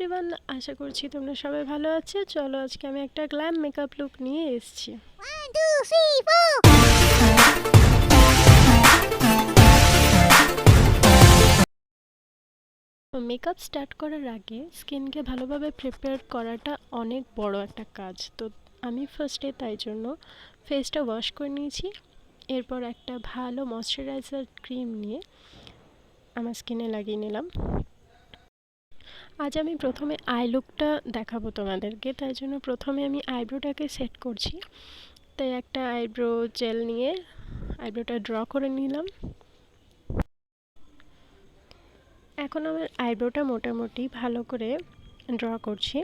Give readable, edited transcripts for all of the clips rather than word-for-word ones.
Everyone, আশা করছি তোমরা সবাই ভালো আছো। চলো আজকে আমি একটা গ্ল্যাম মেকআপ লুক নিয়ে এসেছি। 1 2 3 4 মেকআপ স্টার্ট করার আগে স্কিনকে ভালোভাবে প্রিপেয়ার করাটা অনেক বড় একটা কাজ। তো আমি ফার্স্টে তাই জন্য ফেসটা ওয়াশ করে নিয়েছি। এরপর একটা ভালো ময়শ্চারাইজার ক্রিম নিয়ে আমার স্কিনে লাগিয়ে নিলাম। আজ আমি প্রথমে আই লুকটা দেখাবো তোমাদেরকে, তাই জন্য প্রথমে আমি আইব্রোটাকে সেট করছি। তাই একটা আইব্রো জেল নিয়ে আইব্রোটা ড্র করে নিলাম। এখন আমার আইব্রোটা মোটামুটি ভালো করে ড্র করছি।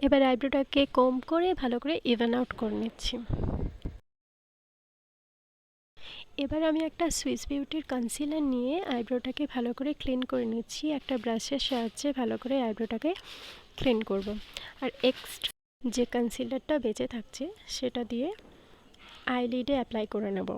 এবার আইব্রোটাকে কম্ব করে ভালো করে ইভেন আউট করে নিচ্ছি। এবার আমি একটা সুইস বিউটির কনসিলার নিয়ে আইব্রোটাকে ভালো করে ক্লিন করে নিচ্ছি। একটা ব্রাশের সাহায্যে ভালো করে আইব্রোটাকে ক্লিন করব। আর এক্সট্রা যে কনসিলারটা বেঁচে থাকছে সেটা দিয়ে আইলিডে অ্যাপ্লাই করে নেব।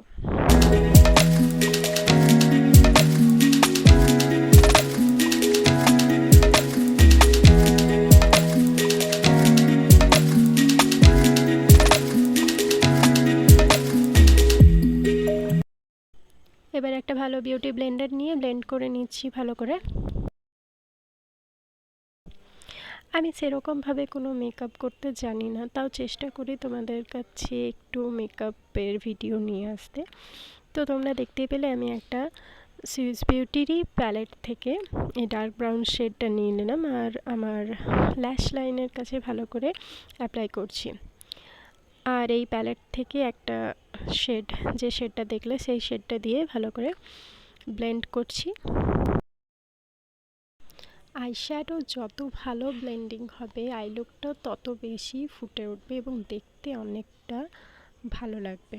এবার একটা ভালো বিউটি ব্লেন্ডার নিয়ে ব্লেন্ড করে নিচ্ছি ভালো করে। আমি সেরকমভাবে কোনো মেকআপ করতে জানি না, তাও চেষ্টা করি তোমাদের কাছে একটু মেকআপের ভিডিও নিয়ে আসতে। তো তোমরা দেখতেই পেলে আমি একটা সুইস বিউটিরই প্যালেট থেকে এই ডার্ক ব্রাউন শেডটা নিয়ে নিলাম আর আমার ল্যাশ লাইনের কাছে ভালো করে অ্যাপ্লাই করছি। আর এই প্যালেট থেকে একটা শেড, যে শেডটা দেখলে সেই শেডটা দিয়ে ভালো করে ব্লেন্ড করছি। আইশ্যাডো যত ভালো ব্লেন্ডিং হবে আই লুকটাও তত বেশি ফুটে উঠবে এবং দেখতে অনেকটা ভালো লাগবে।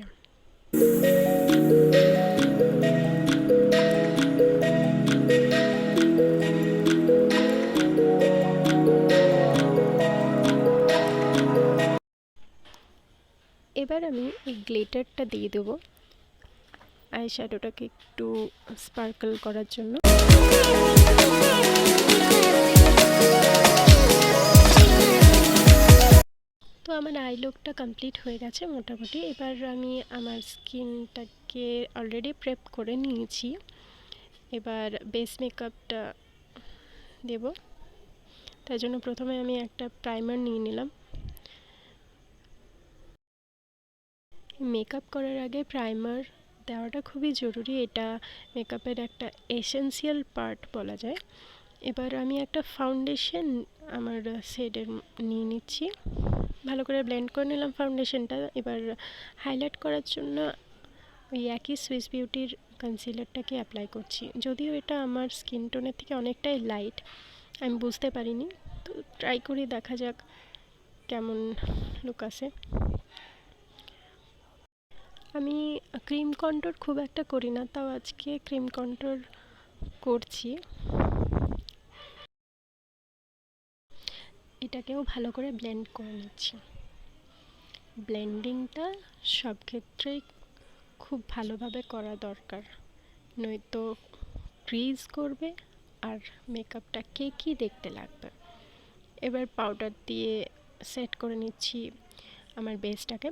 এবার আমি এই গ্লিটারটা দিয়ে দেবো আইশ্যাডোটাকে একটু স্পার্কল করার জন্য। তো আমার আই লুকটা কমপ্লিট হয়ে গেছে মোটামুটি। এবার আমি আমার স্কিনটাকে অলরেডি প্রেপ করে নিয়েছি। এবার বেস মেকআপটা দেব, তাই জন্য প্রথমে আমি একটা প্রাইমার নিয়ে নিলাম। মেকআপ করার আগে প্রাইমার দেওয়াটা খুবই জরুরি, এটা মেকআপের একটা এসেন্সিয়াল পার্ট বলা যায়। এবার আমি একটা ফাউন্ডেশন আমার শেডের নিয়ে নিচ্ছি, ভালো করে ব্লেন্ড করে নিলাম ফাউন্ডেশনটা। এবার হাইলাইট করার জন্য ওই একই সুইস বিউটির কনসিলারটাকে অ্যাপ্লাই করছি। যদিও এটা আমার স্কিন টোনের থেকে অনেকটাই লাইট, আমি বুঝতে পারিনি, তো ট্রাই করি, দেখা যাক কেমন লুক আসে। আমি ক্রিম কন্ট্রোল খুব একটা করি না, তাও আজকে ক্রিম কন্ট্রোল করছি। এটাকেও ভালো করে ব্লেন্ড করে নিচ্ছি। ব্লেন্ডিংটা সব ক্ষেত্রেই খুব ভালোভাবে করা দরকার, নয়তো ক্রিজ করবে আর মেকআপটা কেকি দেখতে লাগবে। এবার পাউডার দিয়ে সেট করে নিচ্ছি আমার বেসটাকে।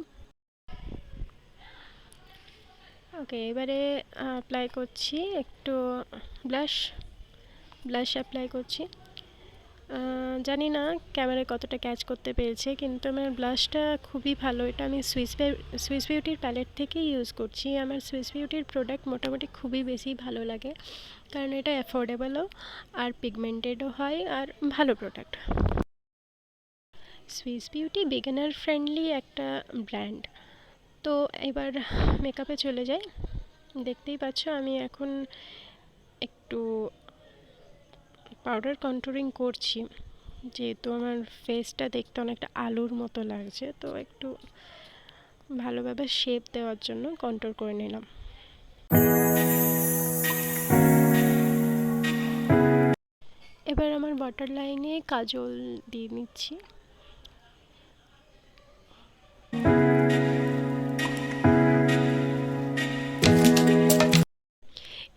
ওকে, এবারে অ্যাপ্লাই করছি একটু ব্লাশ অ্যাপ্লাই করছি। জানি না ক্যামেরায় কতটা ক্যাচ করতে পেরেছে, কিন্তু আমার ব্লাশটা খুবই ভালো। এটা আমি সুইস বিউটির প্যালেট থেকেই ইউজ করছি। আমার সুইস বিউটির প্রোডাক্ট মোটামুটি খুবই বেশি ভালো লাগে, কারণ এটা অ্যাফোর্ডেবলও আর পিগমেন্টেডও হয় আর ভালো product. Swiss beauty beginner friendly একটা ব্র্যান্ড। তো এবার মেকআপে চলে যাই। দেখতেই পাচ্ছ আমি এখন একটু পাউডার কন্ট্যুরিং করছি, যেহেতু আমার ফেসটা দেখতে অনেকটা আলুর মতো লাগছে, তো একটু ভালোভাবে শেপ দেওয়ার জন্য কন্ট্যুর করে নিলাম। এবার আমার ওয়াটার লাইনে কাজল দিয়ে নিচ্ছি।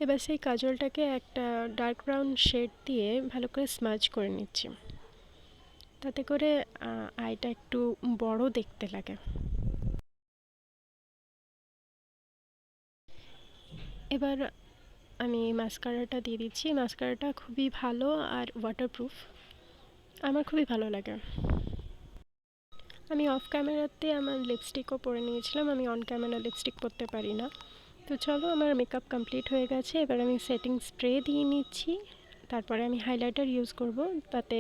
এবার সেই কাজলটাকে একটা ডার্ক ব্রাউন শেড দিয়ে ভালো করে স্মাজ করে নিচ্ছি, তাতে করে আইটা একটু বড় দেখতে লাগে। এবার আমি মাস্কারাটা দিয়ে দিচ্ছি। মাস্কারাটা খুবই ভালো আর ওয়াটারপ্রুফ, আমার খুবই ভালো লাগে। আমি অফ ক্যামেরাতে আমার লিপস্টিকও পরে নিয়েছিলাম, আমি অন ক্যামেরা লিপস্টিক পরতে পারি না। তো চলো, আমার মেকআপ কমপ্লিট হয়ে গেছে। এবার আমি সেটিং স্প্রে দিয়ে নিচ্ছি, তারপরে আমি হাইলাইটার ইউজ করব, তাতে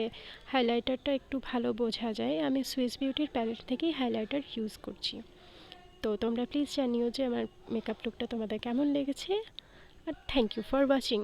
হাইলাইটারটা একটু ভালো বোঝা যায়। আমি সুইস বিউটির প্যালেট থেকেই হাইলাইটার ইউজ করছি। তো তোমরা প্লিজ জানিও যে আমার মেকআপ লুকটা তোমাদের কেমন লেগেছে, আর থ্যাংক ইউ ফর ওয়াচিং।